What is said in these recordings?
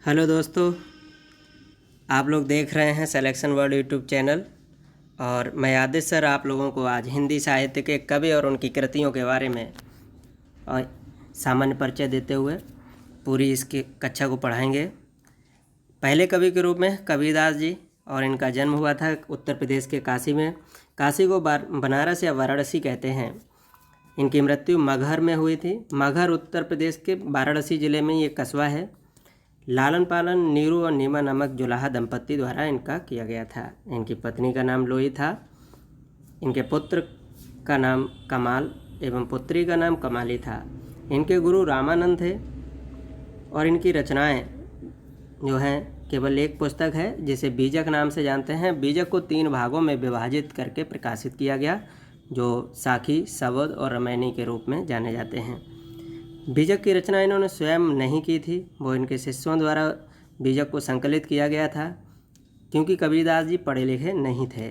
Hello दोस्तों, आप लोग देख रहे हैं सिलेक्शन वर्ल्ड यूट्यूब चैनल। और मैं आदित्य सर आप लोगों को आज हिंदी साहित्य के कवि और उनकी कृतियों के बारे में और सामान्य परिचय देते हुए पूरी इसकी कक्षा को पढ़ाएंगे। पहले कवि के रूप में कबीरदास जी, और इनका जन्म हुआ था उत्तर प्रदेश के काशी में। काशी को बनारस या वाराणसी कहते हैं। इनकी मृत्यु मगहर में हुई थी। मगहर उत्तर प्रदेश के वाराणसी ज़िले में ये कस्बा है। लालन पालन नीरू और नीमा नामक जुलाहा दंपत्ति द्वारा इनका किया गया था। इनकी पत्नी का नाम लोई था। इनके पुत्र का नाम कमाल एवं पुत्री का नाम कमाली था। इनके गुरु रामानंद थे। और इनकी रचनाएं जो हैं केवल एक पुस्तक है जिसे बीजक नाम से जानते हैं। बीजक को 3 भागों में विभाजित करके प्रकाशित किया गया, जो साखी, सवद और रामायणी के रूप में जाने जाते हैं। बीजक की रचना इन्होंने स्वयं नहीं की थी, वो इनके शिष्यों द्वारा बीजक को संकलित किया गया था, क्योंकि कबीरदास जी पढ़े लिखे नहीं थे।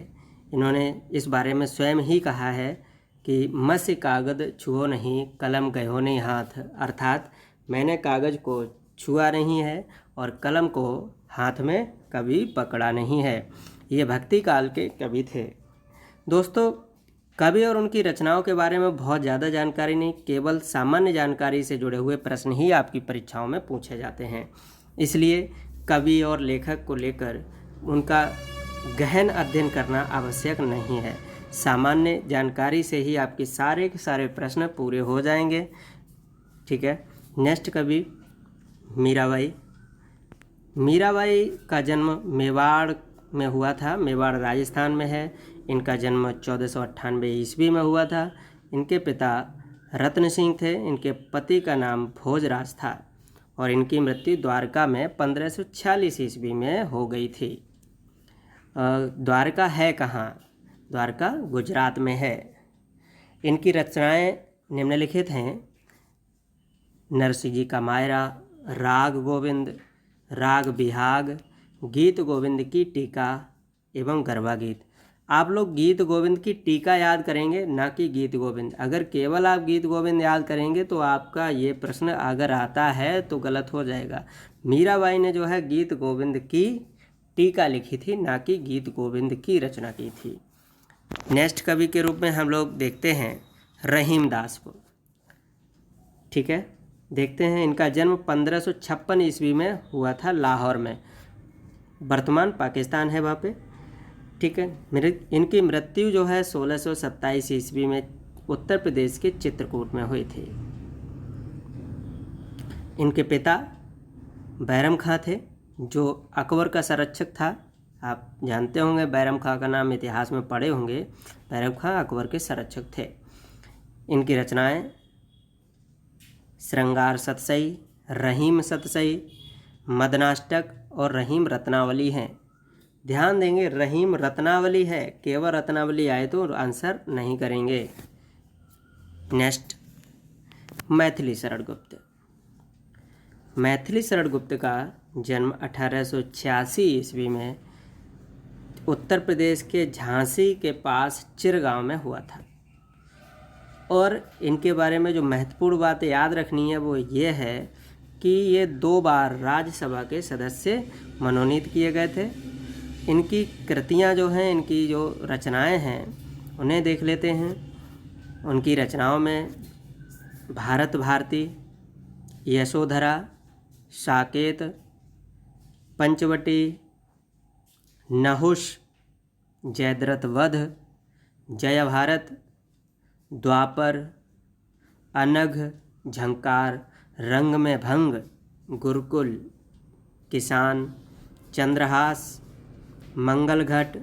इन्होंने इस बारे में स्वयं ही कहा है कि मत्स्य कागज छुओ नहीं, कलम गयो नहीं हाथ। अर्थात मैंने कागज़ को छुआ नहीं है और कलम को हाथ में कभी पकड़ा नहीं है। ये भक्ति काल के कवि थे। दोस्तों, कवि और उनकी रचनाओं के बारे में बहुत ज़्यादा जानकारी नहीं, केवल सामान्य जानकारी से जुड़े हुए प्रश्न ही आपकी परीक्षाओं में पूछे जाते हैं। इसलिए कवि और लेखक को लेकर उनका गहन अध्ययन करना आवश्यक नहीं है। सामान्य जानकारी से ही आपके सारे के सारे प्रश्न पूरे हो जाएंगे। ठीक है। नेक्स्ट कवि मीराबाई। मीराबाई का जन्म मेवाड़ में हुआ था। मेवाड़ राजस्थान में है। इनका जन्म 1498 ईस्वी में हुआ था। इनके पिता रत्न सिंह थे। इनके पति का नाम भोजराज था और इनकी मृत्यु द्वारका में 1546 ईस्वी में हो गई थी। द्वारका है कहाँ? द्वारका गुजरात में है। इनकी रचनाएं निम्नलिखित हैं: नरसिंह जी का मायरा, राग गोविंद, राग बिहाग, गीत गोविंद की टीका एवं गरबा गीत। आप लोग गीत गोविंद की टीका याद करेंगे, ना कि गीत गोविंद। अगर केवल आप गीत गोविंद याद करेंगे तो आपका ये प्रश्न अगर आता है तो गलत हो जाएगा। मीराबाई ने जो है गीत गोविंद की टीका लिखी थी, ना कि गीत गोविंद की रचना की थी। नेक्स्ट कवि के रूप में हम लोग देखते हैं रहीमदास को। ठीक है, देखते हैं। इनका जन्म 1556 ईस्वी में हुआ था लाहौर में, वर्तमान पाकिस्तान है वहाँ पे। ठीक है। इनकी मृत्यु जो है 1627 ईस्वी में उत्तर प्रदेश के चित्रकूट में हुई थी। इनके पिता बैरम खां थे, जो अकबर का संरक्षक था। आप जानते होंगे, बैरम खां का नाम इतिहास में पढ़े होंगे। बैरम खां अकबर के संरक्षक थे। इनकी रचनाएं श्रृंगार सतसई, रहीम सतसई, मदनाष्टक और रहीम रत्नावली हैं। ध्यान देंगे, रहीम रत्नावली है। केवल रत्नावली आए तो आंसर नहीं करेंगे। नेक्स्ट, मैथिली शरण गुप्त। मैथिली शरण गुप्त का जन्म 1886 ईस्वी में उत्तर प्रदेश के झांसी के पास चिरगांव में हुआ था। और इनके बारे में जो महत्वपूर्ण बात याद रखनी है वो ये है कि ये 2 बार राज्यसभा के सदस्य मनोनीत किए गए थे। इनकी कृतियाँ जो हैं, इनकी जो रचनाएं हैं, उन्हें देख लेते हैं। उनकी रचनाओं में भारत भारती, यशोधरा, साकेत, पंचवटी, नहुष, जयद्रथ वध, जय भारत, द्वापर, अनघ, झंकार, रंग में भंग, गुरुकुल, किसान, चंद्रहास, मंगलघट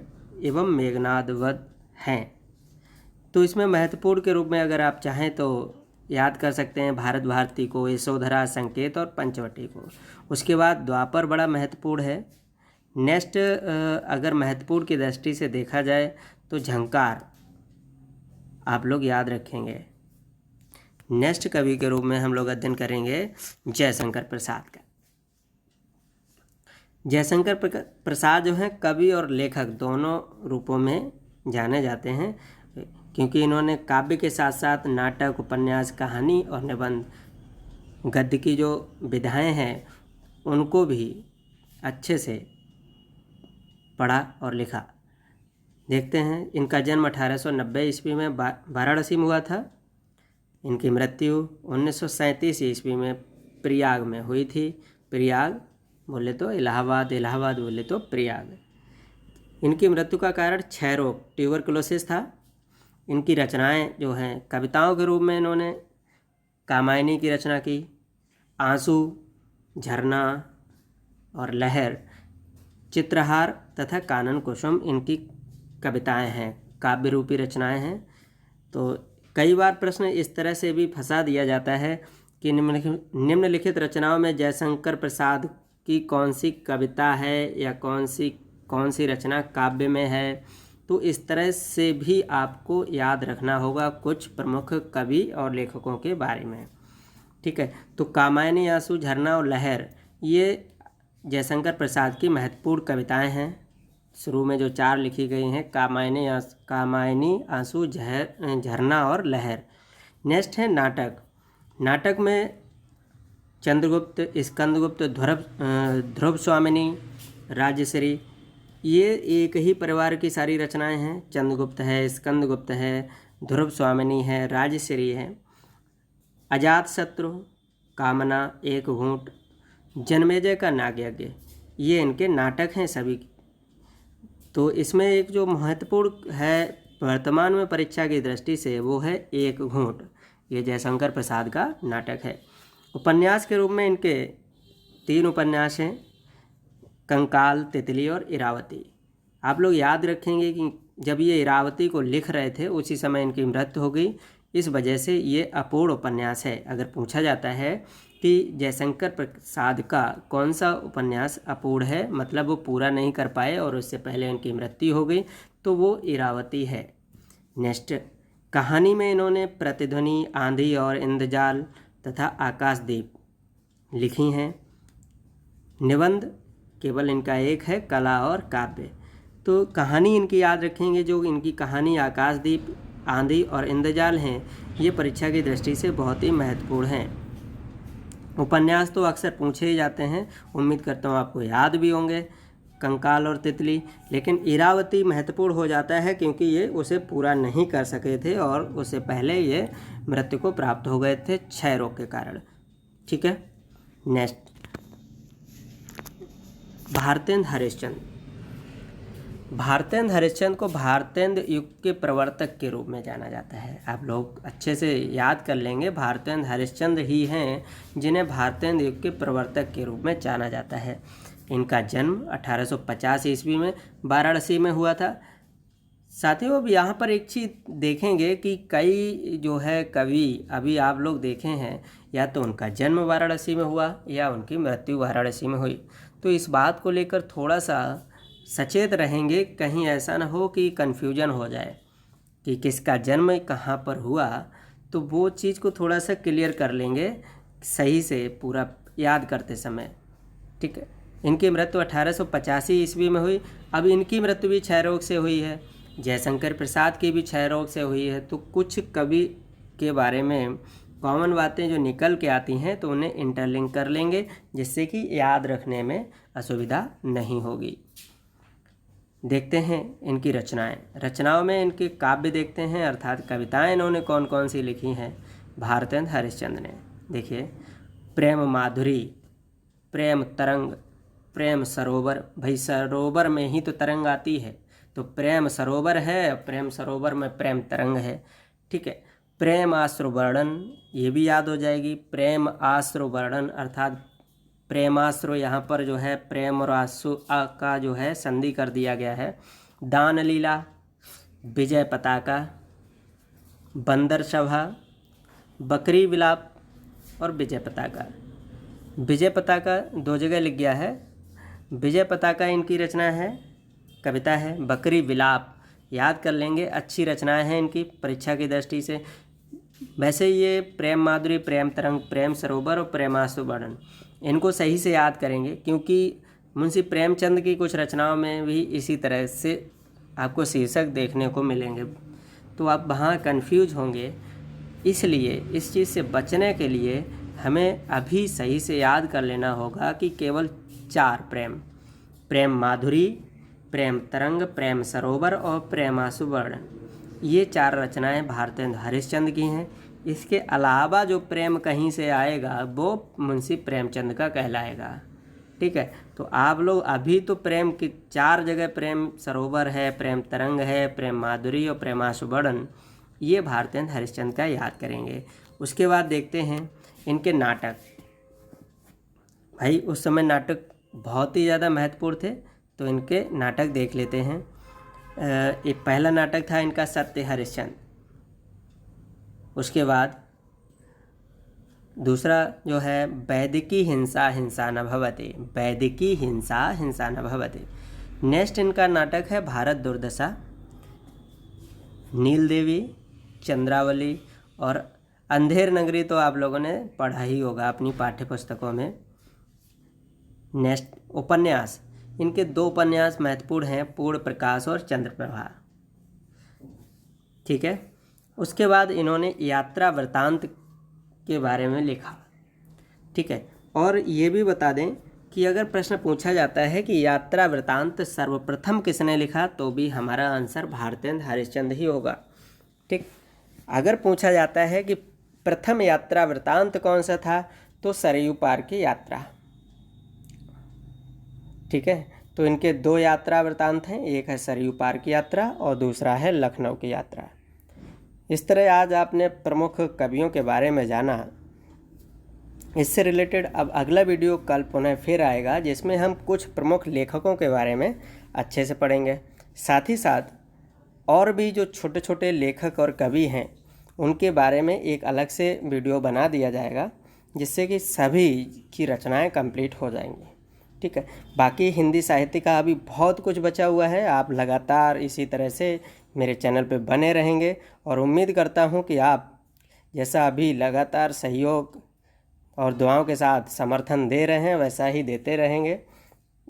एवं मेघनाद वध हैं। तो इसमें महत्वपूर्ण के रूप में अगर आप चाहें तो याद कर सकते हैं भारत भारती को, यशोधरा, संकेत और पंचवटी को। उसके बाद द्वापर बड़ा महत्वपूर्ण है। नेक्स्ट, अगर महत्वपूर्ण की दृष्टि से देखा जाए तो झंकार आप लोग याद रखेंगे। नेक्स्ट कवि के रूप में हम लोग अध्ययन करेंगे जयशंकर प्रसाद का। जयशंकर प्रसाद जो हैं कवि और लेखक दोनों रूपों में जाने जाते हैं, क्योंकि इन्होंने काव्य के साथ साथ नाटक, उपन्यास, कहानी और निबंध, गद्य की जो विधाएं हैं उनको भी अच्छे से पढ़ा और लिखा। देखते हैं, इनका जन्म 1890 ईस्वी में वाराणसी में हुआ था। इनकी मृत्यु 1937 ईस्वी में प्रयाग में हुई थी। प्रयाग बोले तो इलाहाबाद, इलाहाबाद बोले तो प्रयाग। इनकी मृत्यु का कारण क्षय रोग, ट्यूबरकुलोसिस था। इनकी रचनाएं जो हैं कविताओं के रूप में इन्होंने कामायनी की रचना की, आंसू, झरना और लहर, चित्रहार तथा कानन कुसुम इनकी कविताएं हैं, काव्य रूपी रचनाएं हैं। तो कई बार प्रश्न इस तरह से भी फंसा दिया जाता है कि निम्नलिखित रचनाओं में जयशंकर प्रसाद की कौन सी कविता है या कौन सी रचना काव्य में है। तो इस तरह से भी आपको याद रखना होगा कुछ प्रमुख कवि और लेखकों के बारे में। ठीक है, तो कामायनी, आंसू, झरना और लहर ये जयशंकर प्रसाद की महत्वपूर्ण कविताएं हैं। शुरू में जो 4 लिखी गई हैं, कामायनी, आंसू, झरना और लहर। नेक्स्ट है नाटक। नाटक में चंद्रगुप्त, स्कंदगुप्त, ध्रुव स्वामिनी, राजश्री, ये एक ही परिवार की सारी रचनाएं हैं। चंद्रगुप्त है, स्कंदगुप्त है, ध्रुव स्वामिनी है, राजश्री है। अजातशत्रु, कामना, एक घूंट, जन्मेजय का नागयज्ञ, ये इनके नाटक हैं सभी। तो इसमें एक जो महत्वपूर्ण है वर्तमान में परीक्षा की दृष्टि से वो है एक घूंट। ये जयशंकर प्रसाद का नाटक है। उपन्यास के रूप में इनके 3 उपन्यास हैं, कंकाल, तितली और इरावती। आप लोग याद रखेंगे कि जब ये इरावती को लिख रहे थे उसी समय इनकी मृत्यु हो गई। इस वजह से ये अपूर्ण उपन्यास है। अगर पूछा जाता है कि जयशंकर प्रसाद का कौन सा उपन्यास अपूर्ण है, मतलब वो पूरा नहीं कर पाए और उससे पहले इनकी मृत्यु हो गई, तो वो इरावती है। नेक्स्ट, कहानी में इन्होंने प्रतिध्वनि, आंधी और इंद्रजाल तथा आकाशदीप लिखी हैं। निबंध केवल इनका एक है, कला और काव्य। तो कहानी इनकी याद रखेंगे, जो इनकी कहानी आकाशदीप, आंधी और इंद्रजाल हैं, ये परीक्षा की दृष्टि से बहुत ही महत्वपूर्ण हैं। उपन्यास तो अक्सर पूछे ही जाते हैं, उम्मीद करता हूँ आपको याद भी होंगे, कंकाल और तितली। लेकिन इरावती महत्वपूर्ण हो जाता है क्योंकि ये उसे पूरा नहीं कर सके थे और उससे पहले ये मृत्यु को प्राप्त हो गए थे क्षय रोग के कारण। ठीक है, नेक्स्ट, भारतेंद्र हरिश्चंद्र। भारतेंद्र हरिश्चंद्र को भारतेंद्र युग के प्रवर्तक के रूप में जाना जाता है। आप लोग अच्छे से याद कर लेंगे, भारतेंद्र हरिश्चंद्र ही हैं जिन्हें भारतेंद्र युग के प्रवर्तक के रूप में जाना जाता है। इनका जन्म 1850 ईस्वी में वाराणसी में हुआ था। साथियों, अब यहाँ पर एक चीज़ देखेंगे कि कई जो है कवि अभी आप लोग देखे हैं, या तो उनका जन्म वाराणसी में हुआ या उनकी मृत्यु वाराणसी में हुई। तो इस बात को लेकर थोड़ा सा सचेत रहेंगे, कहीं ऐसा ना हो कि कन्फ्यूजन हो जाए कि किसका जन्म कहाँ पर हुआ। तो वो चीज़ को थोड़ा सा क्लियर कर लेंगे सही से पूरा याद करते समय। ठीक है, इनकी मृत्यु 1885 ईस्वी में हुई। अब इनकी मृत्यु भी क्षय रोग से हुई है, जयशंकर प्रसाद की भी क्षय रोग से हुई है। तो कुछ कवि के बारे में कॉमन बातें जो निकल के आती हैं तो उन्हें इंटरलिंक कर लेंगे, जिससे कि याद रखने में असुविधा नहीं होगी। देखते हैं इनकी रचनाओं में इनके काव्य देखते हैं, अर्थात कविताएं इन्होंने कौन कौन सी लिखी हैं भारतेंद्र हरिश्चंद्र ने। देखिए, प्रेम माधुरी, प्रेम तरंग, प्रेम सरोवर। भाई सरोवर में ही तो तरंग आती है, तो प्रेम सरोवर है, प्रेम सरोवर में प्रेम तरंग है। ठीक है, प्रेम आश्रु वर्णन, ये भी याद हो जाएगी। प्रेम आश्रु वर्णन अर्थात प्रेमाश्रु, यहाँ पर जो है प्रेम और आंसू का जो है संधि कर दिया गया है। दान लीला, विजय पताका, बंदर सभा, बकरी विलाप और विजय पताका। विजय पताका 2 जगह लिख गया है। विजय पताका इनकी रचना है, कविता है। बकरी विलाप याद कर लेंगे, अच्छी रचनाएं हैं इनकी परीक्षा की दृष्टि से। वैसे ये प्रेम माधुरी, प्रेम तरंग, प्रेम सरोवर और प्रेमाश्रु वर्णन, इनको सही से याद करेंगे क्योंकि मुंशी प्रेमचंद की कुछ रचनाओं में भी इसी तरह से आपको शीर्षक देखने को मिलेंगे, तो आप वहाँ कंफ्यूज होंगे। इसलिए इस चीज़ से बचने के लिए हमें अभी सही से याद कर लेना होगा कि केवल 4 प्रेम, प्रेम माधुरी, प्रेम तरंग, प्रेम सरोवर और प्रेमासु वर्णन, ये 4 रचनाएं भारतेंदु हरिश्चंद्र की हैं। इसके अलावा जो प्रेम कहीं से आएगा वो मुंशी प्रेमचंद का कहलाएगा। ठीक है, तो आप लोग अभी तो प्रेम की 4 जगह प्रेम सरोवर है, प्रेम तरंग है, प्रेम माधुरी और प्रेमासु वर्णन, ये भारतेंदु हरिश्चंद्र का याद करेंगे। उसके बाद देखते हैं इनके नाटक। भाई उस समय नाटक बहुत ही ज़्यादा महत्वपूर्ण थे, तो इनके नाटक देख लेते हैं। एक पहला नाटक था इनका सत्य हरिश्चंद्र। उसके बाद दूसरा जो है वैदिकी हिंसा हिंसा न भवते, वैदिकी हिंसा हिंसा न भवते। नेक्स्ट इनका नाटक है भारत दुर्दशा, नील देवी, चंद्रावली और अंधेर नगरी तो आप लोगों ने पढ़ा ही होगा अपनी पाठ्य पुस्तकों में। नेक्स्ट उपन्यास, इनके 2 उपन्यास महत्वपूर्ण हैं, पूर्ण प्रकाश और चंद्रप्रभा। ठीक है, उसके बाद इन्होंने यात्रा वृत्तांत के बारे में लिखा। ठीक है, और ये भी बता दें कि अगर प्रश्न पूछा जाता है कि यात्रा वृत्तांत सर्वप्रथम किसने लिखा, तो भी हमारा आंसर भारतेंदु हरिश्चंद्र ही होगा। ठीक, अगर पूछा जाता है कि प्रथम यात्रा वृत्तांत कौन सा था, तो सरयू पार की यात्रा। ठीक है, तो इनके 2 यात्रा वृत्तांत हैं, एक है सरयू पार की यात्रा और दूसरा है लखनऊ की यात्रा। इस तरह आज आपने प्रमुख कवियों के बारे में जाना। इससे रिलेटेड अब अगला वीडियो कल पुनः फिर आएगा, जिसमें हम कुछ प्रमुख लेखकों के बारे में अच्छे से पढ़ेंगे। साथ ही साथ और भी जो छोटे छोटे लेखक और कवि हैं उनके बारे में एक अलग से वीडियो बना दिया जाएगा, जिससे कि सभी की रचनाएं कंप्लीट हो जाएंगी। ठीक है, बाकी हिंदी साहित्य का अभी बहुत कुछ बचा हुआ है। आप लगातार इसी तरह से मेरे चैनल पे बने रहेंगे और उम्मीद करता हूं कि आप जैसा अभी लगातार सहयोग और दुआओं के साथ समर्थन दे रहे हैं वैसा ही देते रहेंगे।